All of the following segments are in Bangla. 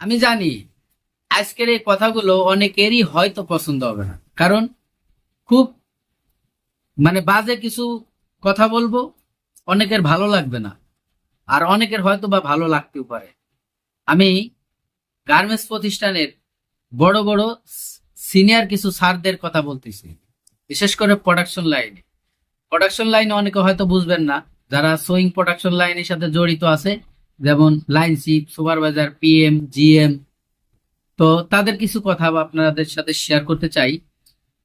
আমি জানি আজকের এই কথাগুলো অনেকেরই হয়তো পছন্দ হবে না, কারণ খুব বাজে কিছু কথা বলবো, অনেকের ভালো লাগবে না, আর অনেকের হয়তো বা ভালো লাগতেও পারে। আমি গার্মেন্টস প্রতিষ্ঠানের বড় বড় সিনিয়র কিছু স্যারদের কথা বলতেছি, বিশেষ করে প্রোডাকশন লাইনে অনেকে হয়তো বুঝবেন না, যারা সোয়িং প্রোডাকশন লাইনের সাথে জড়িত আছে, যেমন line chief, supervisor, PM, GM. তো তাদের কিছু কথা আপনাদের সাথে শেয়ার করতে চাই।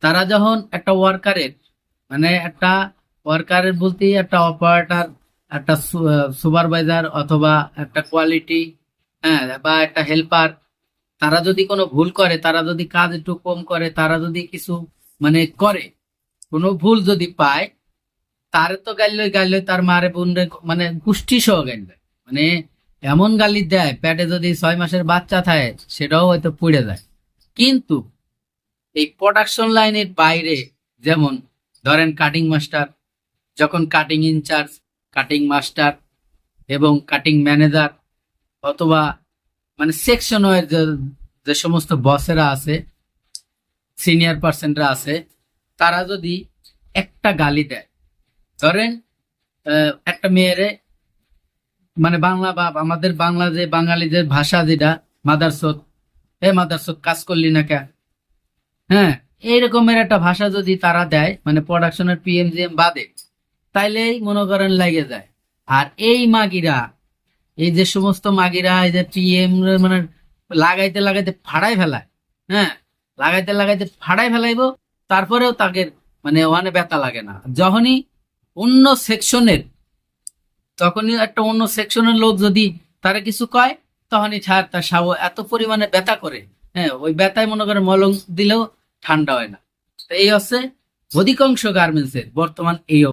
তারা যখন একটা ওয়ার্কারের একটা ওয়ার্কারের বলতে একটা অপারেটর, একটা সুপারভাইজার অথবা একটা কোয়ালিটি, হ্যাঁ, বা একটা হেল্পার, তারা যদি কোনো ভুল করে, তারা যদি কাজ একটু কম করে, তারা যদি কিছু করে, কোনো ভুল যদি পায়, তারে তো গাইলই গাইলই, তার মারে বোনরে গোষ্ঠী সহ গাইলে, মানে এমন গালি দেয়, পেটে যদি 6 মাসের বাচ্চা থাকে সেটাও হয়তো পুড়ে যায়। কিন্তু এই প্রোডাকশন লাইনের বাইরে, যেমন ধরেন কাটিং মাস্টার, যখন কাটিং ইনচার্জ, কাটিং মাস্টার এবং কাটিং ম্যানেজার, অথবা সেকশন ওয়াইজ যে যে সমস্ত বসেরা আছে, সিনিয়র পার্সনরা আছে, তারা যদি একটা গালি দেয়, ধরেন একটা মেয়েরে, বাংলা বা আমাদের বাংলা যে বাঙালিদের ভাষা যেটা, মাদারচোদ, মাদারচোদ কাজ করলি না কে, হ্যাঁ, এইরকমের একটা ভাষা যদি তারা দেয়, প্রোডাকশনের পিএমজিএম বাদে, তাইলেই মনে করেন লাগে যায়। আর এই মাগিরা, এই যে সমস্ত মাগিরা, এই যে পিএম লাগাইতে লাগাইতে ফাড়াই ফেলায়, হ্যাঁ, লাগাইতে লাগাইতে ফাড়াই ফেলাইবো, তারপরেও তাকে ওখানে ব্যথা লাগে না। যখনই অন্য সেকশনের, তখনই একটা অন্য সেকশনের লোক যদি তারা কিছু কয়, তখনই ছাড় তার সাব এত পরিমাণে ব্যথা করে, হ্যাঁ, ওই ব্যথায় মনে করে মলম দিলেও ঠান্ডা হয় না। তো এই হচ্ছে অধিকাংশ গার্মেন্টসের বর্তমান এই